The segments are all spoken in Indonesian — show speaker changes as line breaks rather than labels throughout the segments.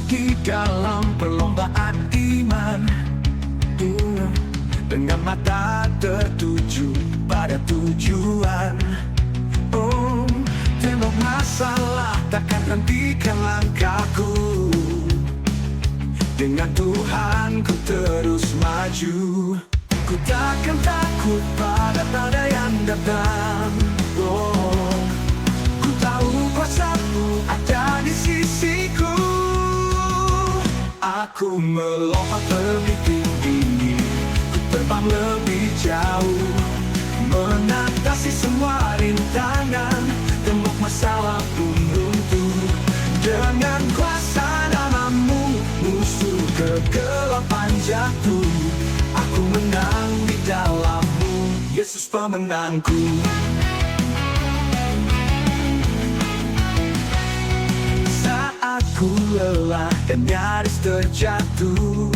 di dalam perlombaan iman, dengan mata tertuju pada tujuan. Oh, tembok masalah takkan hentikan langkahku. Dengan Tuhan ku terus maju. Ku takkan takut pada yang datang. Oh, ku tahu kuasa-Mu ada di sisiku. Aku melompat lebih tinggi, ku terbang lebih jauh, mengatasi semua rintangan, tembok masalah pun runtuh. Dengan kuasa nama-Mu, musuh kegelapan jatuh. Aku menang di dalam-Mu, Yesus pemenangku. Saat ku lelah dan nyaris terjatuh,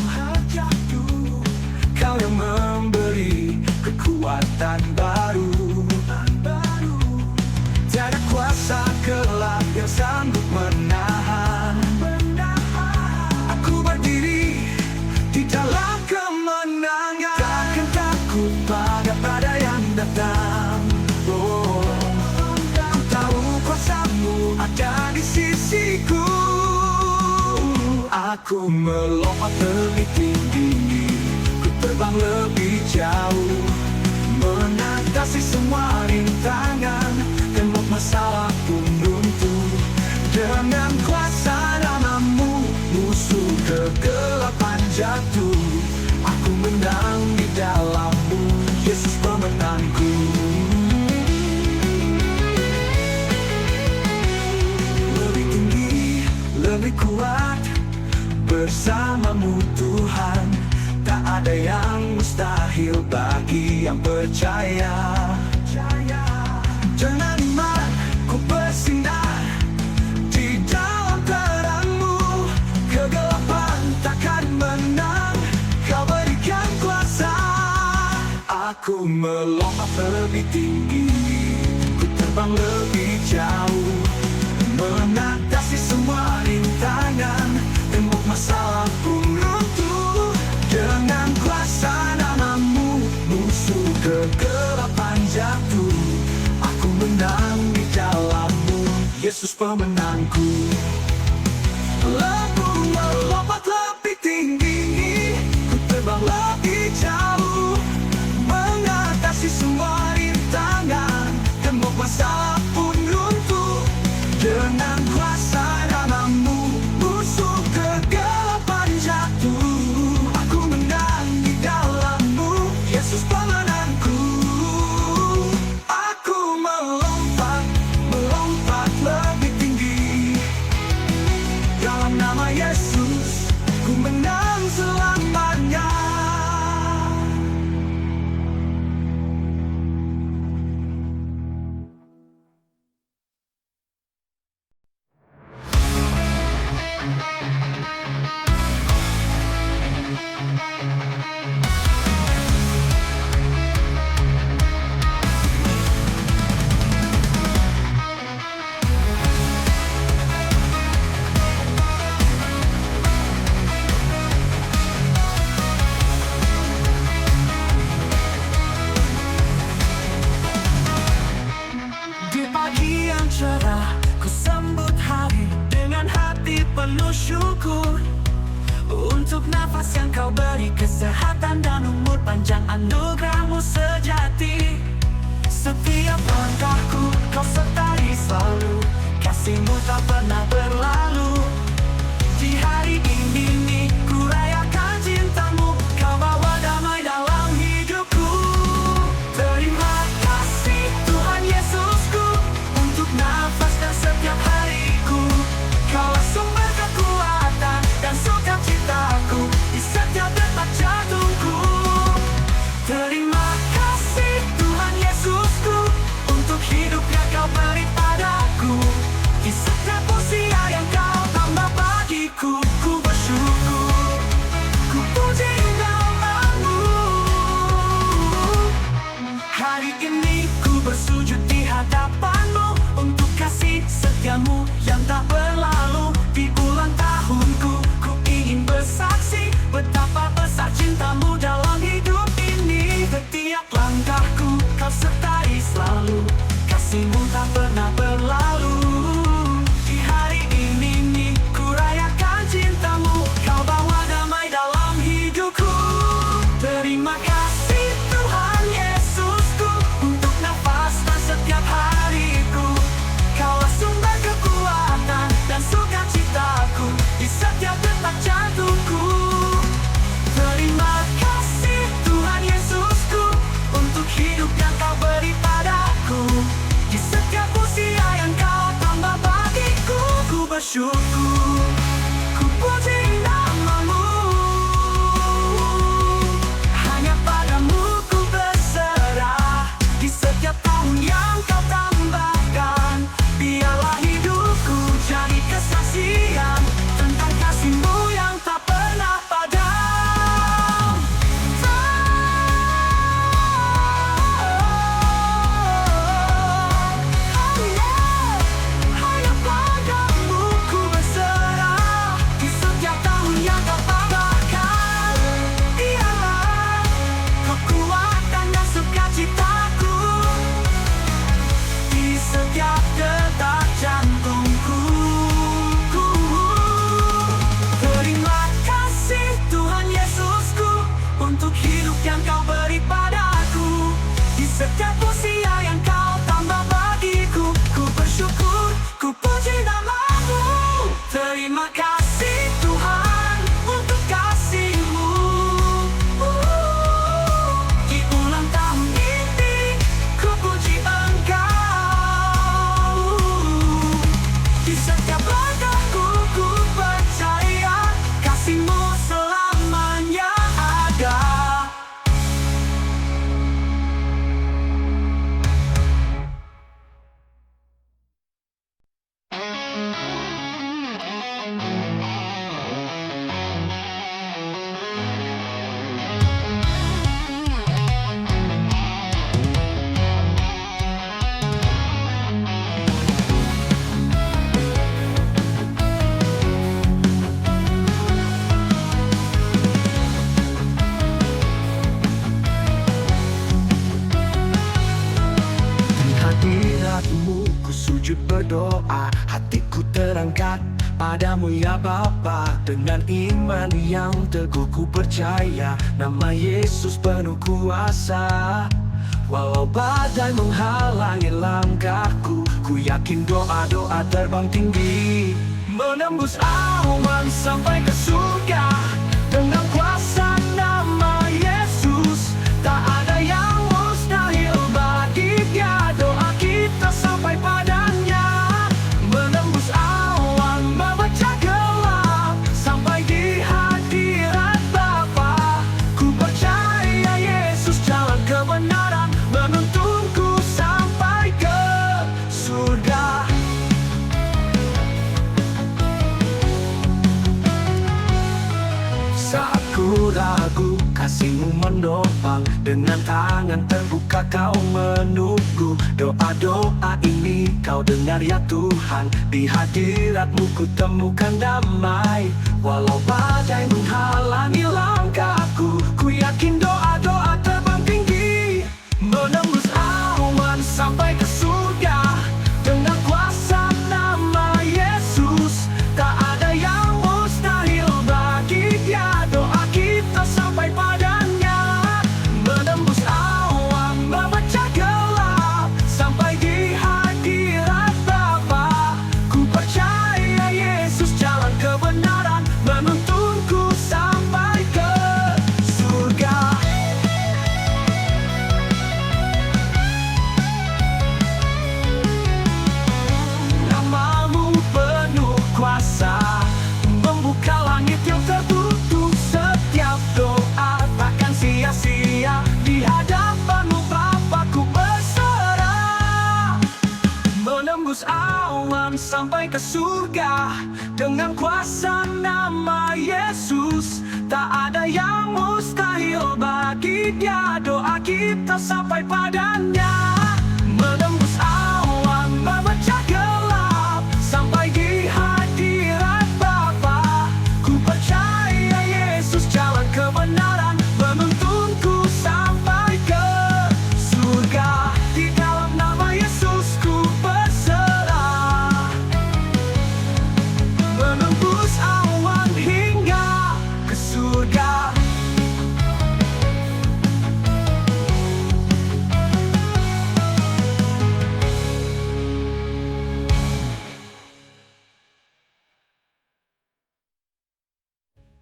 Kau yang memberi kekuatan baru. Tiada kuasa gelap yang sanggup menahan. Aku berdiri di dalam kemenangan. Takkan takut pada yang datang. Oh, ku tahu kuasa-Mu ada di sisiku. Aku melompat lebih tinggi, ku terbang lebih jauh, mengatasi semua rintangan, tembok masalah pun runtuh. Dengan kuasa nama-Mu, musuh kegelapan jatuh. Aku menang di dalam-Mu, Yesus pemenangku. Lebih tinggi, lebih kuat, bersama-Mu Tuhan. Tak ada yang mustahil bagi yang percaya. Dengan iman ku bersinar di dalam terang-Mu. Kegelapan takkan menang, Kau berikan kuasa. Aku melompat lebih tinggi, ku terbang lebih jauh, mengatasi semua rintangan, tembok masalah pun runtuh. Dengan kuasa nama-Mu, musuh kegelapan jatuh. Aku menang di dalam-Mu, Yesus pemenangku. Aku melompat lebih tinggi, ku terbang lebih jauh, mengatasi semua rintangan, tembok masalah pun runtuh. Dengan kuasa nama-Mu, musuh kegelapan jatuh. Aku menang di dalam-Mu, Yesus pemenangku. Aku melompat lebih tinggi. Dalam nama Yesus, ku menang selamanya. Di pagi yang cerah, ku sambut hari dengan hati penuh syukur. Untuk nafas yang Kau beri, kesehatan dan umur panjang, anugerah-Mu sejati. Setiap langkahku Kau sertai selalu, kasih-Mu tak pernah berlalu. Di hari ini ku rayakan cinta-Mu, Kau bawa damai dalam hidupku. Terima kasih Tuhan Yesusku, untuk nafas dan setiap hariku. Kaulah sumber kekuatan dan sukacitaku di setiap detak jantungku. Terima kasih Tuhan Yesusku, untuk hidup yang Kau beri padaku. Di setiap usia yang Kau bersyukur, ku puji namamu. Hanya padamu ku berserah, di setiap tahun yang kau tambahkan. Biarlah hidupku jadi kesaksian tentang kasih-Mu yang tak pernah padam. Hanya padamu ku berserah, di setiap tahun yang kau tambahkan. Dialah kekuatan dan sukacitaku, di setiap detak jantungku. Terima kasih Tuhan Yesusku, untuk hidup yang kau beri padaku. Di setiap usia yang kau tambah bagiku, ku bersyukur, ku puji namamu. Terima kasih Tuhan untuk kasih-Mu. Di ulang tahun ini ku puji Engkau. Di setiap langkahku ku percaya kasih-Mu selamanya ada. Di hadirat-Mu ku sujud berdoa, hatiku terangkat padamu ya Bapa. Dengan iman yang teguh ku percaya, nama Yesus penuh kuasa. Walau badai menghalangi langkahku, ku yakin doa-doa terbang tinggi, menembus awan sampai ke surga. Dengan kuasa nama Yesus, tak ada yang mustahil bagi Dia. Doa kita sampai padanya, menembus awan, memecah gelap, sampai di hadirat Bapa. Ku percaya Yesus jalan kebenaran, menuntunku sampai ke surga. Saat ku ragu, kasih-Mu menopang, dengan tangan terbuka kau menunggu. Doa-doa ini kau dengar ya Tuhan, di hadirat-Mu ku temukan damai. Walau badai menghalangi langkahku, ku yakin doa-doa terbang tinggi, menembus awan sampai ke surga. Dengan kuasa nama Yesus, tak ada yang mustahil bagi Dia. Doa kita sampai padanya, menembus awan, memecah gelap, sampai di hadirat Bapa. Ku percaya Yesus jalan kebenaran, menuntunku sampai ke surga. Namamu penuh kuasa, membuka langit yang tertutup. Setiap doa takkan sia-sia, di hadapan-Mu Bapa ku berserah. Menembus awan sampai ke surga, dengan kuasa nama Yesus, tak ada yang mustahil bagi Dia. Doa kita sampai padanya, menembus awan, memecah gelap, sampai di hadirat Bapa. Ku percaya Yesus jalan kebenaran, menuntunku sampai ke surga. Di dalam nama Yesus ku berserah, menembus awan hingga ke surga.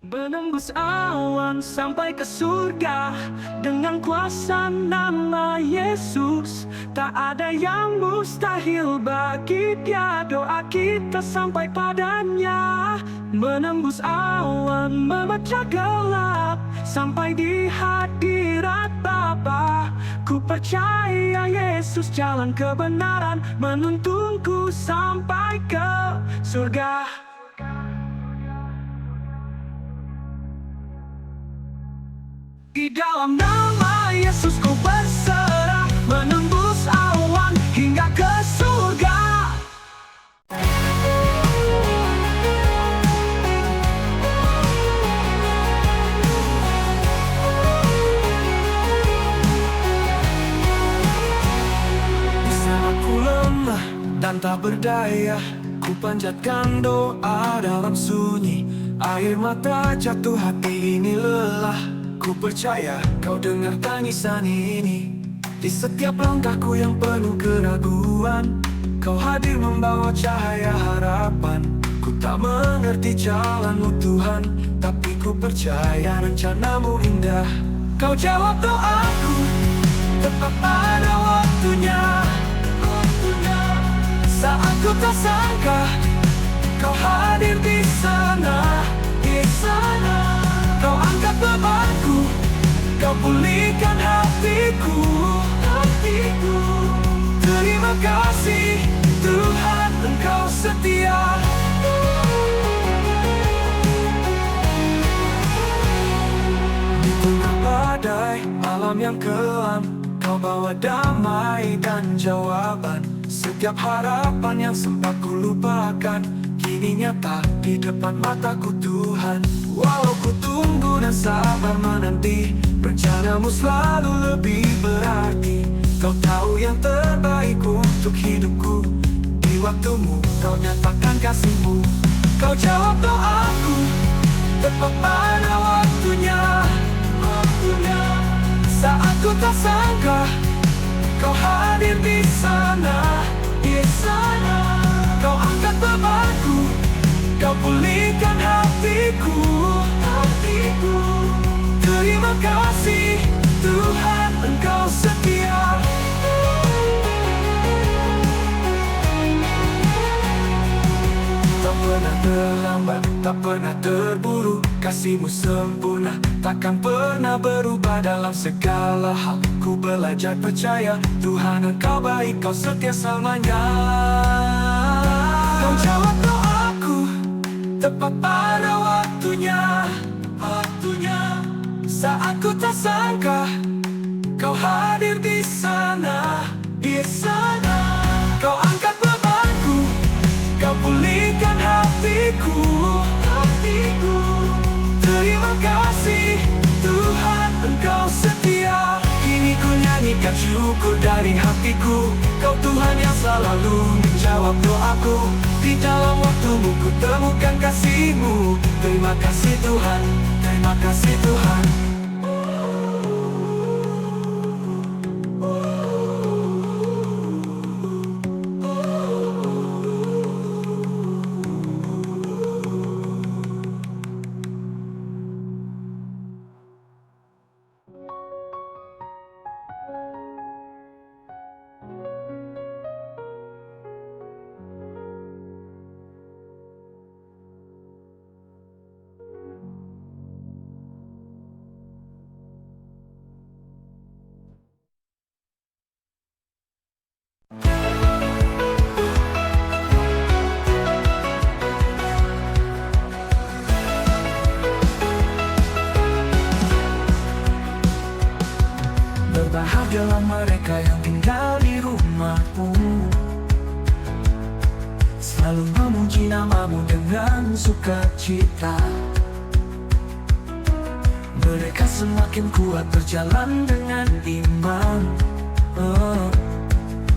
Menembus awan sampai ke surga dengan kuasa nama Yesus. Tak ada yang mustahil bagi Dia, doa kita sampai padanya. Menembus awan, memecah gelap, sampai di hadirat Bapa. Ku percaya Yesus jalan kebenaran, menuntunku sampai ke surga. Di dalam nama Yesus ku berserah, menembus awan hingga ke surga. Di sana ku lemah dan tak berdaya, ku panjatkan doa dalam sunyi. Air mata jatuh, hati ini lelah. Ku percaya kau dengar tangisan ini. Di setiap langkahku yang penuh keraguan, kau hadir membawa cahaya harapan. Ku tak mengerti jalanmu Tuhan, tapi ku percaya rencanamu indah. Kau jawab doaku, tepat pada waktunya. Saat ku tak sangka, kau hadir di sana, di sana. Kau angkat bebanku, kau pulihkan hatiku. Terima kasih Tuhan, Engkau setia. Di tengah badai malam yang kelam, kau bawa damai dan jawaban. Setiap harapan yang sempat ku lupakan, kini nyata di depan mataku Tuhan. Walau ku tunggu dan sabar menanti, rencanamu selalu lebih berarti. Kau tahu yang terbaik untuk hidupku. Di waktumu kau nyatakan kasihmu. Kau jawab doaku, tepat pada waktunya. Saat ku tak sangka, kau hadir di sana, di sana. Kau angkat bebanku, kau pulihkan hatiku. Terima kasih Tuhan, Engkau setia. Tak pernah terlambat, tak pernah terburu. Kasih-Mu sempurna, takkan pernah berubah dalam segala hal. Ku belajar percaya, Tuhan Engkau baik, Kau setia selamanya. Kau jawab doaku, tepat pada waktunya. Saat ku tak sangka, Kau hadir di sana, di sana. Kau angkat bebanku, Kau pulihkan hatiku. Terima kasih Tuhan, Engkau setia. Kini ku nyanyikan syukur dari hatiku. Kau Tuhan yang selalu menjawab doaku. Di dalam waktumu ku temukan kasih-Mu. Terima kasih Tuhan, terima kasih Tuhan. Berbahagialah mereka yang tinggal di rumah-Mu, selalu memuji nama-Mu dengan sukacita. Mereka semakin kuat berjalan dengan iman,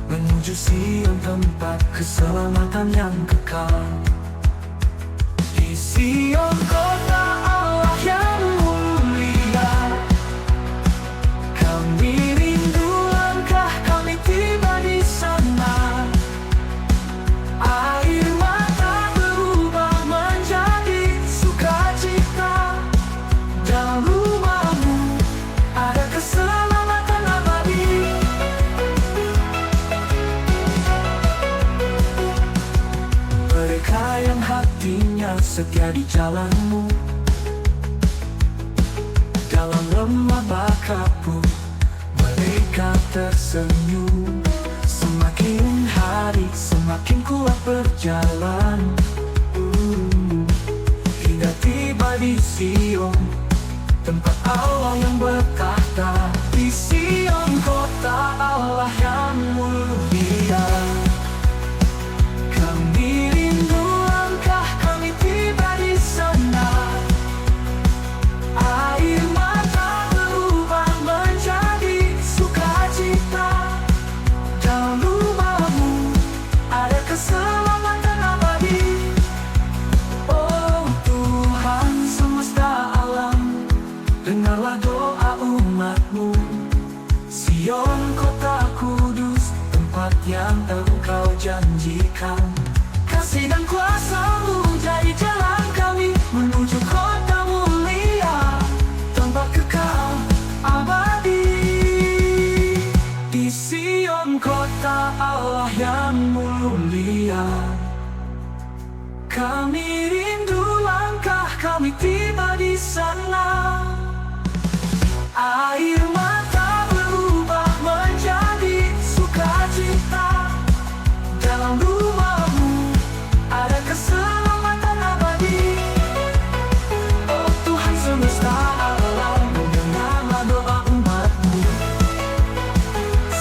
menuju Sion tempat keselamatan yang kekal. Di Sion kota Allah yang mulia, kami rindu langkah kami tiba di sana. Air mata berubah menjadi sukacita. setia di jalanmu. Dalam lemah bakapu mereka tersenyum. Semakin hari semakin kuat berjalan, hingga tiba di Sion, tempat Allah yang berkata. Di Sion kota Allah yang mulia, kami rindu langkah kami tiba di sana. Air mata berubah menjadi sukacita. Dalam rumahmu ada keselamatan abadi. Oh Tuhan semesta alam, dengarlah doa umatmu. Sion kota kudus, tempat yang Engkau janjikan. Kasih dan kuasa-Mu jadi jalan kami menuju kota mulia, tempat kekal abadi. Di Sion kota Allah yang mulia, kami rindu langkah kami tiba di sana. Air mata berubah menjadi sukacita. Dalam rumahmu ada keselamatan abadi. Oh Tuhan semesta alam, dengarlah doa umatmu.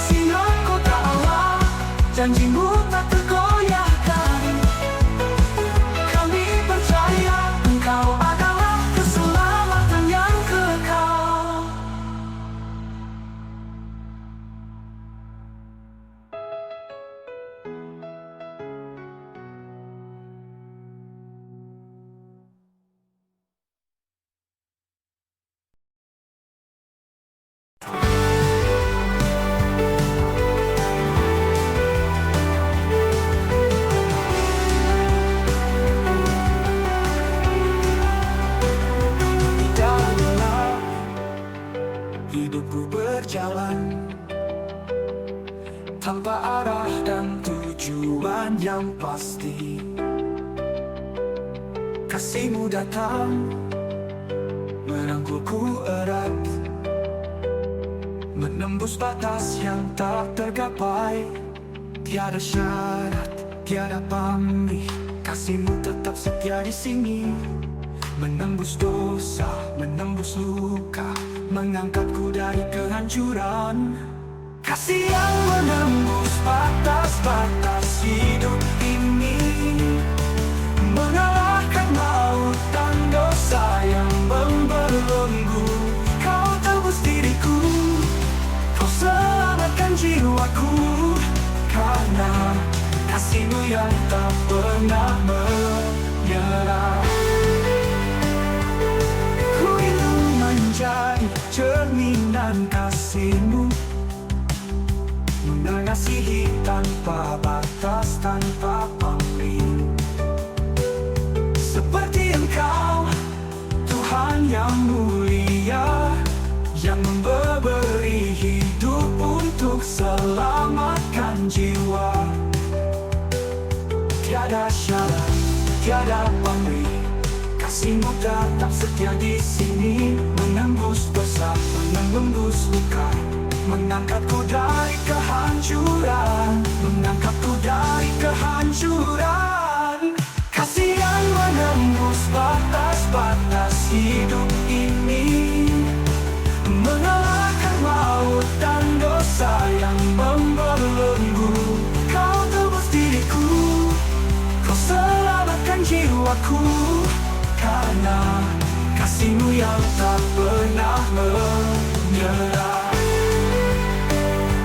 Sion kota Allah, janji-Mu tak tergoyahkan. Kami percaya Engkau adalah keselamatan yang kekal. Tidaklah hidupku berjalan tanpa arah dan tujuan yang pasti. Kasih-Mu datang merangkulku erat, menembus batas yang tak tergapai. Tiada syarat, tiada pamrih, kasih-Mu tetap setia di sini. Menembus dosa, menembus luka, mengangkatku dari kehancuran. Kasih yang menembus batas-batas hidup ini, mengalahkan maut dan dosa yang membelenggu. Kau tebus diriku, Kau selamatkan jiwaku, karena kasih-Mu yang tak pernah menyerah. Ku ingin menjadi cerminan kasih-Mu, mengasihi tanpa batas, tanpa pamrih. Seperti Engkau, Tuhan yang mulia, yang memberi hidup untuk selamatkan jiwa. Tiada syarat, tiada pamrih, kasih-Mu tetap setia di sini. Menembus dosa, menembus luka, mengangkatku dari kehancuran, mengangkatku dari kehancuran. Kasih yang menembus batas-batas hidup ini, mengalahkan maut dan dosa yang membelenggu. Kau tebus diriku, Kau selamatkan jiwaku, karena kasih-Mu yang tak pernah menyerah.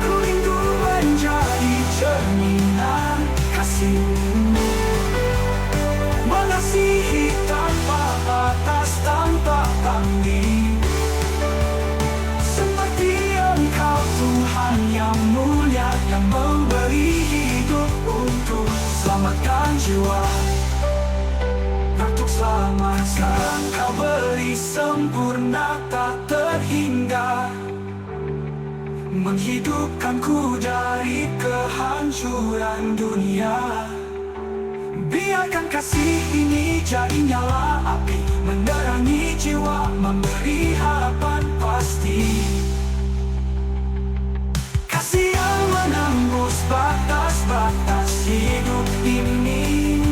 Ku rindu menjadi cerminan kasih-Mu, mengasihi tanpa batas, tanpa pamrih. Seperti Engkau Tuhan yang mulia, yang memberi hidup untuk selamatkan jiwa. Untuk selamat sekarang Kau beri sempurna tak terhingga, menghidupkanku dari kehancuran dunia. Biarkan kasih ini jadi nyala api, menerangi jiwa, memberi harapan pasti. Kasih yang menembus batas-batas hidup ini,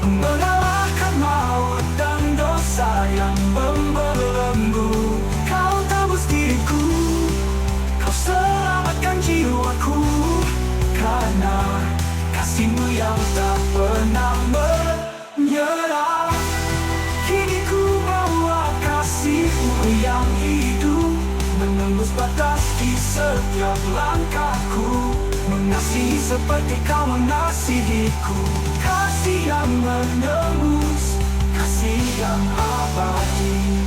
mengalahkan maut dan dosa yang membelenggu. Kau tebus diriku, kau selamatkan jiwaku, karena kasih-Mu yang tak pernah menyerah. Kini ku bawa kasih-Mu yang hidup, menembus batas di setiap langkahku, mengasihi seperti Kau mengasihiku. Kasih yang menembus, kasih yang abadi.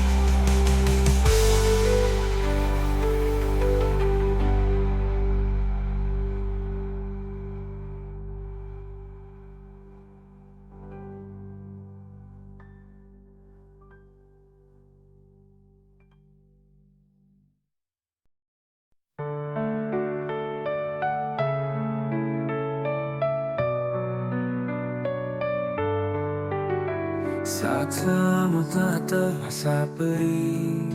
Saat semua telah terasa perih,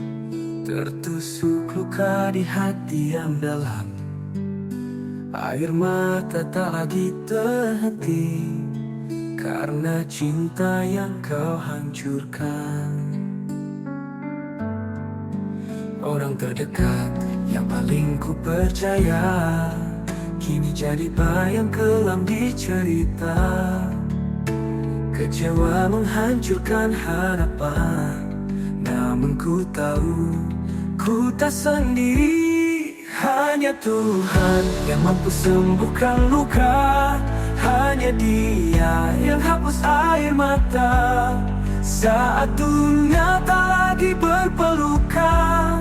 tertusuk luka di hati yang dalam, air mata tak lagi terhenti, karena cinta yang Kau hancurkan. Orang terdekat yang paling ku percaya, kini jadi bayang kelam di cerita. Kecewa menghancurkan harapan, namun ku tahu ku tak sendiri. Hanya Tuhan yang mampu sembuhkan luka, hanya Dia yang hapus air mata. Saat dunia tak lagi berpelukan,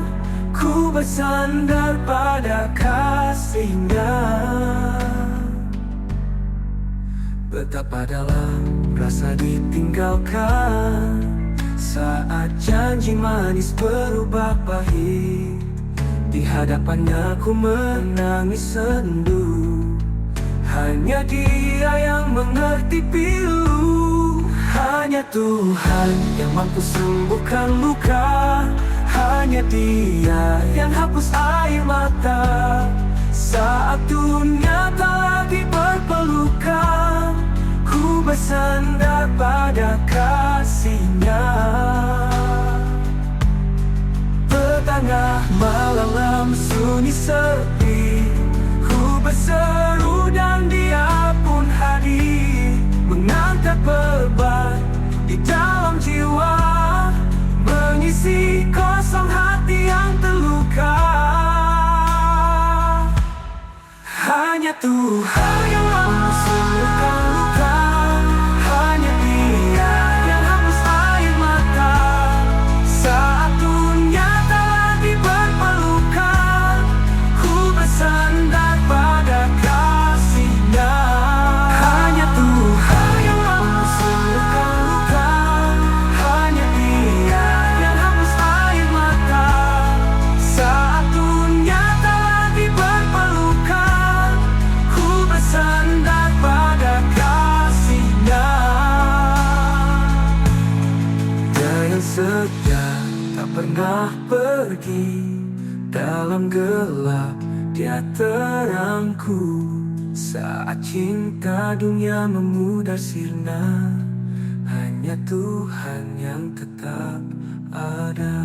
ku bersandar pada kasih-Nya. Betapa dalam rasa ditinggalkan, saat janji manis berubah pahit. Di hadapannya ku menangis sendu, hanya Dia yang mengerti pilu. Hanya Tuhan yang mampu sembuhkan luka, hanya Dia yang hapus air mata. Saat dunia tak lagi berpelukan, ku bersandar pada kasih-Nya. Tengah malam sunyi sepi, ku berseru dan Dia pun hadir, mengangkat beban di dalam jiwa, mengisi kosong hati yang terluka. Hanya Tuhan yang mampu sembuhkan luka, hanya Dia yang hapus air mata. Saat dunia tak lagi berpelukan, ku bersandar pada kasih-Nya. Hanya Tuhan yang mampu sembuhkan luka, hanya Dia yang hapus air mata. Saat dunia tak lagi berpelukan, ku bersandar pada kasih-Nya. Dia yang setia, tak pernah pergi, dalam gelap Dia terangku. Saat cinta dunia memudar sirna, hanya Tuhan yang tetap ada.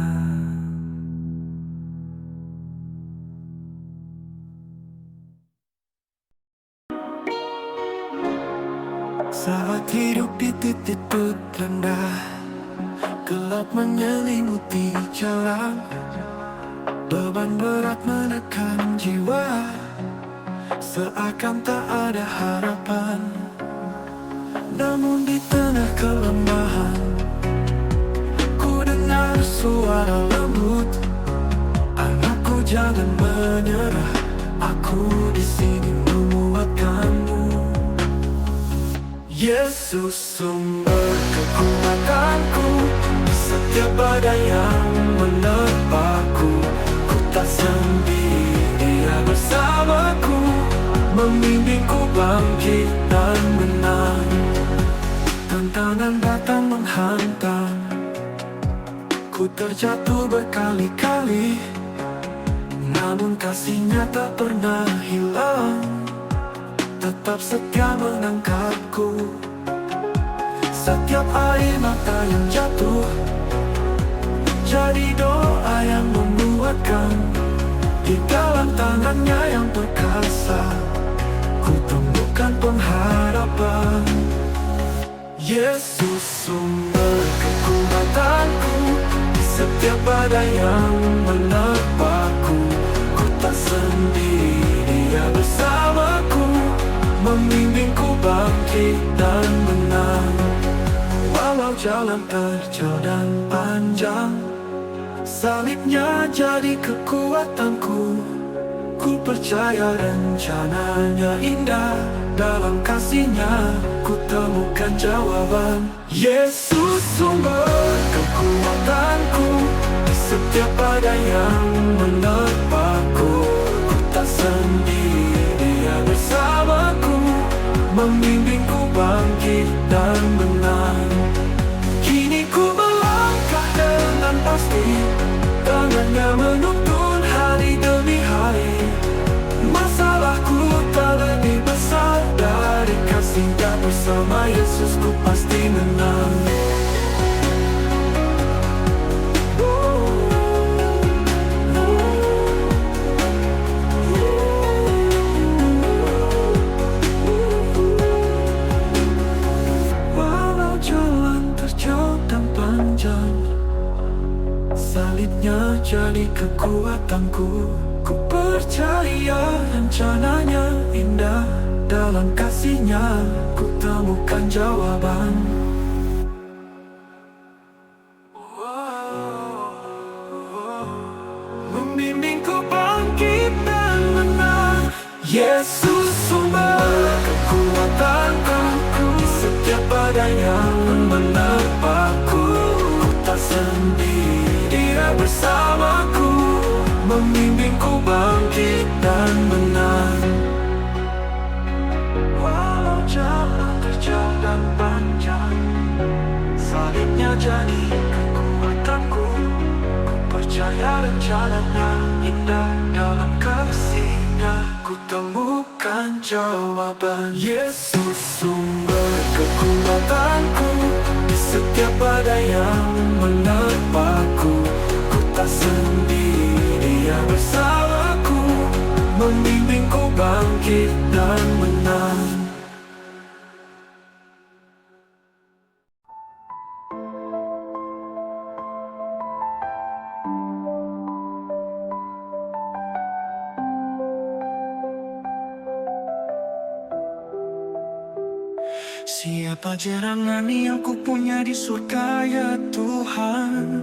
Saat hidup di titik terendah, gelap menyelimuti jalan, beban berat menekan jiwa, seakan tak ada harapan. Namun di tengah kelemahan, ku dengar suara lembut, anakku jangan menyerah, aku di sini menguatkanmu. Yesus sumber kekuatanku, di setiap badai yang menerpaku. Ku tak sendiri, Dia bersamaku, membimbingku bangkit dan menang. Ku terjatuh berkali-kali, namun kasih-Nya tak pernah hilang, tetap setia mengangkatku. Setiap air mata yang jatuh jadi doa yang menguatkan. Di dalam tangan-Nya yang perkasa, ku temukan pengharapan. Yesus sumber kekuatanku, di setiap badai yang menerpaku. Ku tak sendiri, Dia bersamaku, membimbingku bangkit dan menang. Walau jalan terjal dan panjang, salib-Nya jadi kekuatanku. Ku percaya rencana-Nya indah, dalam kasih-Nya ku temukan jawaban. Yesus sumber kekuatanku, di setiap badai yang menerpaku. Ku tak sendiri, Dia bersamaku, membimbingku bangkit dan menang. Kini ku melangkah dengan pasti, tangan-Nya menuntun hari demi hari. Masalahku tak lebih besar dari kasih-Nya, bersama Yesus ku pasti menang. Walau jalan terjal dan panjang, salib-Nya jadi kekuatanku. Ku percaya rencana-Nya indah, dalam kasih-Nya ku temukan jawaban. Membimbingku bangkit dan menang. Yesus sumber kekuatanku, di setiap badai yang menerpaku. Ku tak sendiri, Dia bersamaku, membimbingku bangkit dan menang. Walau jalan terjal dan panjang, salib-Nya jadi kekuatanku. Ku percaya rencana-Nya indah, dalam kasih-Nya ku temukan jawaban. Yesus sumber kekuatanku, di setiap badai yang menerpaku. Ku tak sendiri, Dia bersamaku, membimbingku bangkit dan menang. Siapa gerangan yang ku punya di surga, ya Tuhan?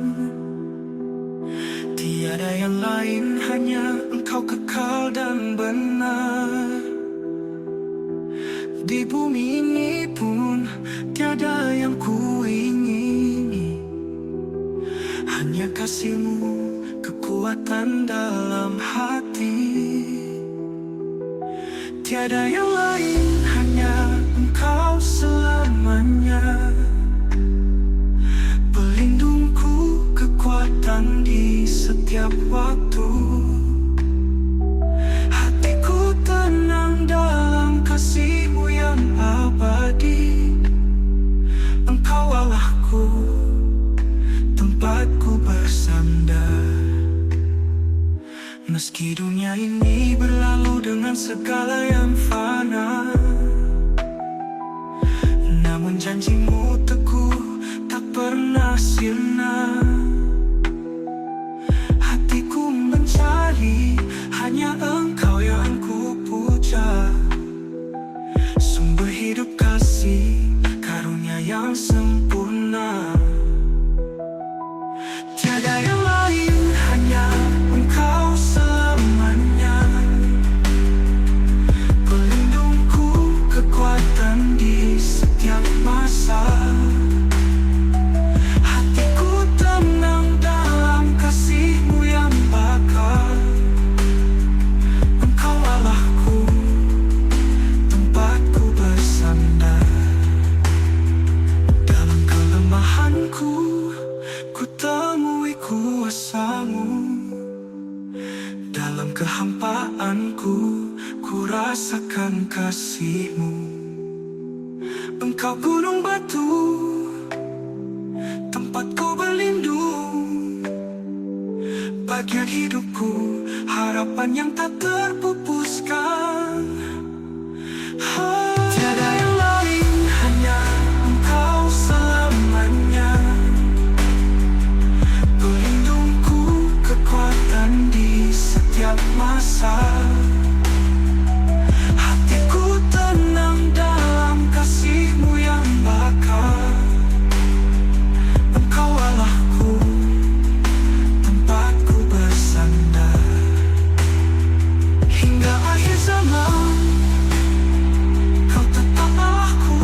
Tiada yang lain, hanya Engkau kekal dan benar. Di bumi ini pun tiada yang ku ingini, hanya kasih-Mu, kekuatan dalam hati. Tiada yang lain, hanya Engkau selamanya. Pelindungku, kekuatan di setiap waktu. Hatiku tenang dalam kasih-Mu yang abadi. Engkau Allahku, tempatku bersandar. Meski dunia ini berlalu dengan segala yang fana, namun janji-Mu teguh, tak pernah sirna. Hatiku mencari hanya Engkau yang ku puja, sumber hidup kasih, karunia yang sempurna. Tiada yang lain, hanya Engkau selamanya. Pelindungku, kekuatan di setiap masa. Hatiku kuasa-Mu. Dalam kehampaanku, ku rasakan kasih-Mu. Engkau gunung batu, tempatku berlindung. Bagian hidupku, harapan yang tak terpupuskan. Tiada yang lain, hanya Engkau selamanya. Pelindungku, kekuatan di setiap masa. Hatiku tenang dalam kasih-Mu yang bakar. Engkau Allahku, tempatku bersandar. Hingga akhir zaman, Kau tetap Allahku.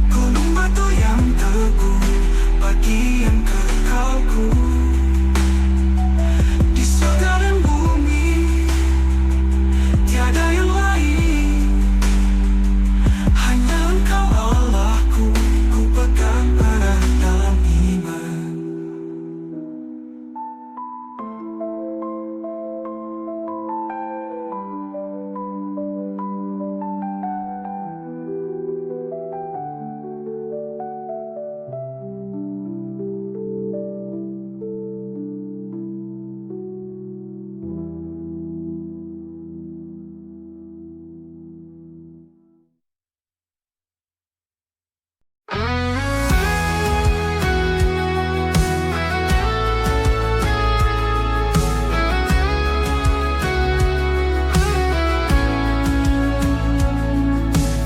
Gunung batu yang teguh, bagian kekalku. Di surga dan bumi, tiada yang lain, hanya Engkau Allahku. Ku pegang erat dalam iman.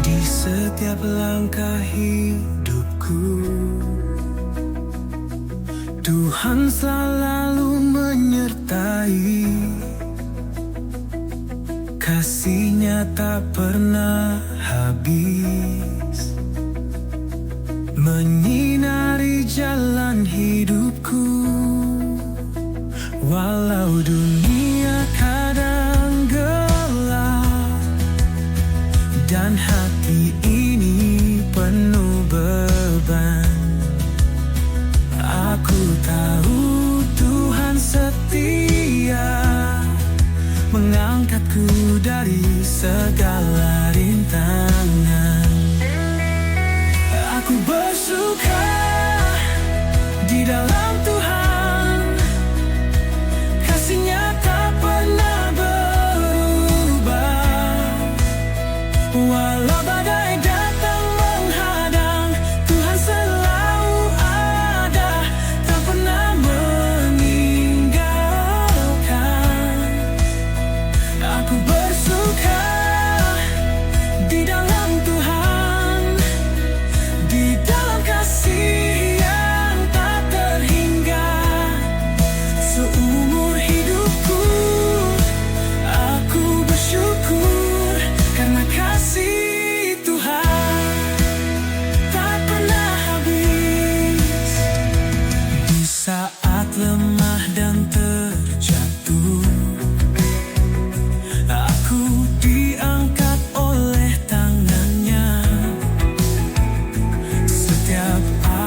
Di setiap langkah hidupku, Tuhan selalu menyertai. Kasih-Nya tak pernah habis, menyinari jalan hidupku. Walau dunia kadang gelap dan hati ini penuh beban, aku tahu Tuhan setia, mengangkatku dari segala rintangan. Aku bersuka di dalam Tuhan, kasih-Nya tak pernah berubah. Walau badai datang menghadang, Tuhan selalu ada, tak pernah meninggalkan. Aku bersuka di dalam Tuhan, di dalam kasih yang tak terhingga. Seumur hidupku, aku bersyukur karena kasih Tuhan tak pernah habis. Di saat lemah dan terjatuh, aku diangkat oleh tangan-Nya. Setiap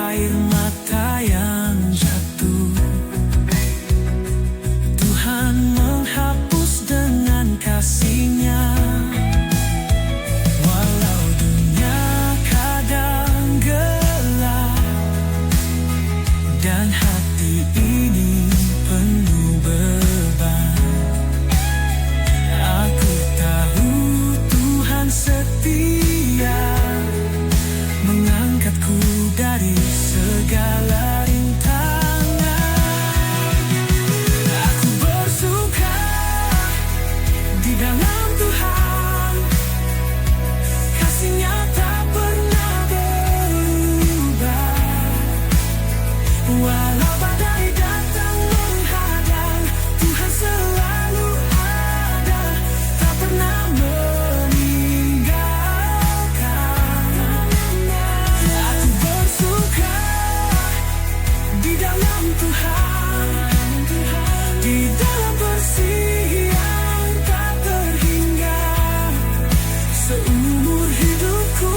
air mata yang jatuh, Tuhan menghapus dengan kasih-Nya. Walau dunia kadang gelap dan hati ini penuh beban, aku tahu Tuhan setia, mengangkatku dari segala rintangan. Aku bersuka di dalam Tuhan, kasih-Nya tak pernah berubah. Walau badai datang menghadang, Tuhan selalu ada, tak pernah meninggalkan. Aku bersuka di dalam Tuhan, di dalam bersih yang tak terhingga. Seumur hidupku,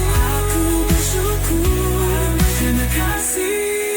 aku bersyukur karena kasih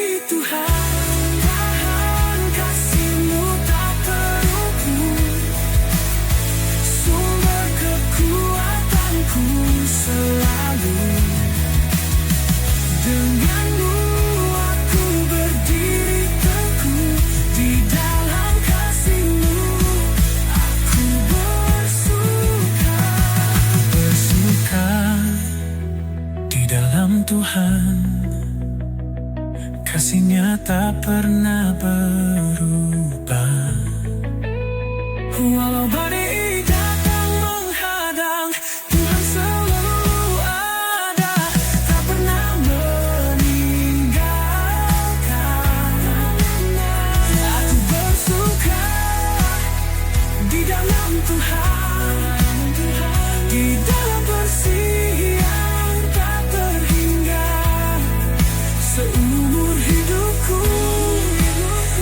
Kasihnya tak pernah berubah. Walau badai datang menghadang, Tuhan selalu ada, tak pernah meninggalkan. Aku bersuka di dalam Tuhan, di dalam bersih yang tak terhingga. Seumur hidupku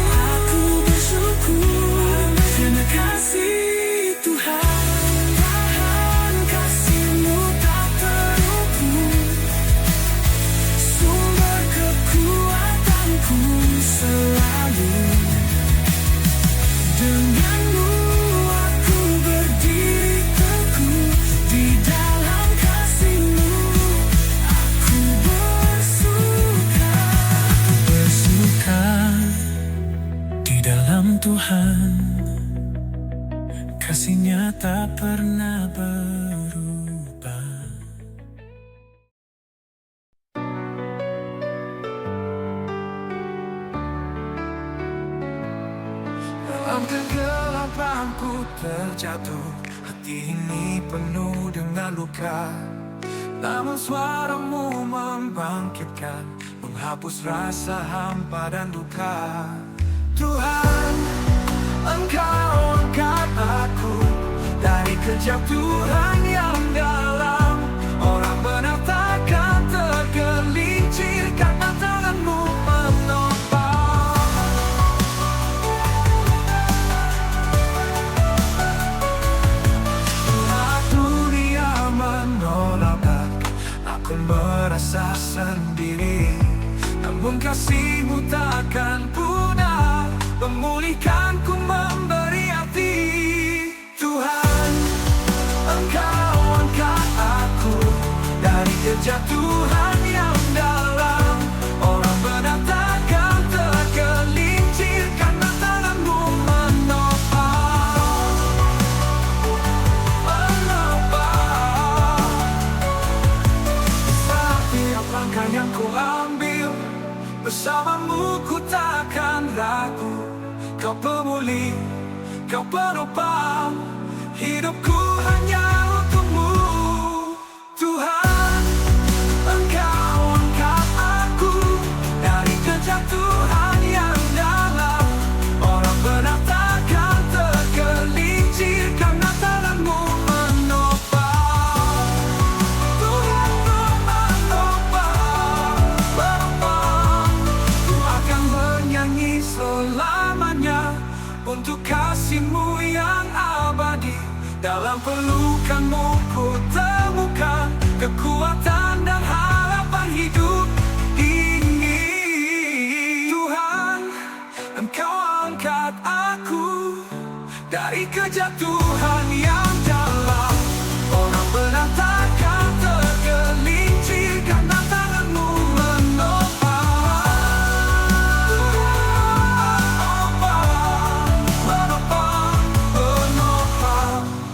aku bersyukur karena kasih Tuhan. Kasih-Mu tak terukur, sumber kekuatanku selalu. Dengan-Mu aku berdiri teguh, di dalam kasih-Mu aku bersuka. Bersuka di dalam Tuhan, kasih-Nya tak pernah berubah. Dalam kegelapanku terjatuh, hati ini penuh dengan luka. Namun suara-Mu membangkitkan, menghapus rasa hampa dan duka. Tuhan, Engkau angkat aku dari kejatuhan yang dalam. Orang benar takkan tergelincir karena tangan-Mu menopang. Saat dunia menolak, aku merasa sendiri, namun kasih-Mu takkan punah, memulihkanku, memberi arti. Tuhan, Engkau angkat aku dari kejatuhan yang dalam. Orang benar takkan tergelincir karena tangan-Mu menopang. Setiap langkah yang ku ambil, bersama-Mu ku takkan ragu. Kau pemulih, Kau penopang, hidupku hanya untuk-Mu. Tuhan, Engkau angkat aku dari kejatuhan yang dalam. Orang benar takkan tergelincir karena tangan-Mu menopang. Tuhan-Mu menopang. Ku akan bernyanyi selamanya untuk kasih-Mu yang abadi. Dalam pelukan-Mu ku temukan kekuatan dan harapan hidup ini. Tuhan, Engkau angkat aku dari kejatuhan yang dalam. Orang benar takkan tergelincir karena tangan-Mu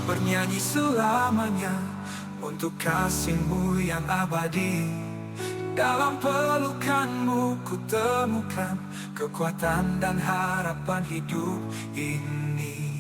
bernyanyi selamanya untuk kasih-Mu yang abadi. Dalam pelukan-Mu ku temukan kekuatan dan harapan hidup ini.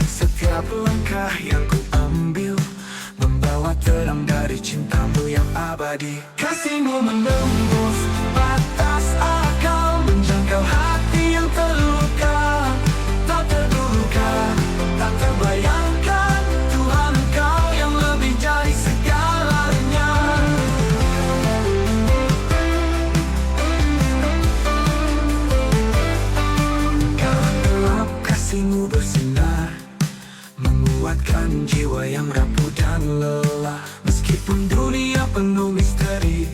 Setiap langkah yang ku ambil membawa terang dari cinta-Mu yang abadi. Kasih-Mu menembus batas akal, menjangkau hati yang terluka. Tak terduga, tak terbayangkan, Tuhan Engkau yang lebih dari segalanya. Karena gelap kasih-Mu bersinar, menguatkan jiwa yang rapuh dan lelah. Meskipun dunia penuh misteri,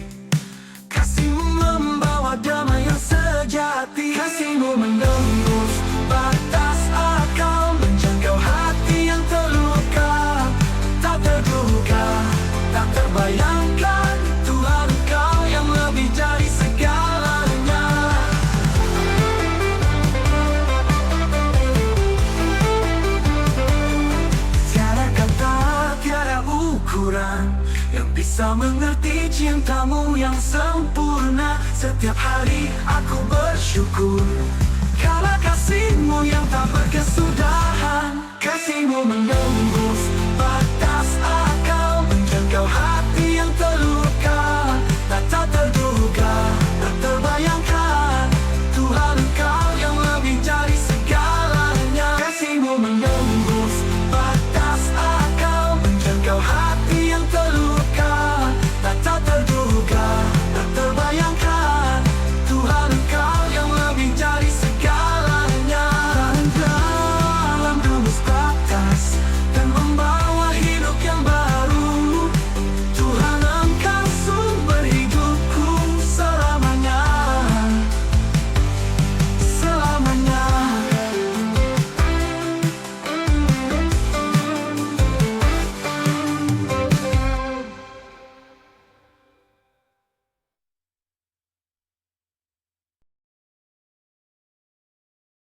bisa mengerti cintamu yang sempurna. Setiap hari aku bersyukur karena kasihmu yang tak berkesudahan.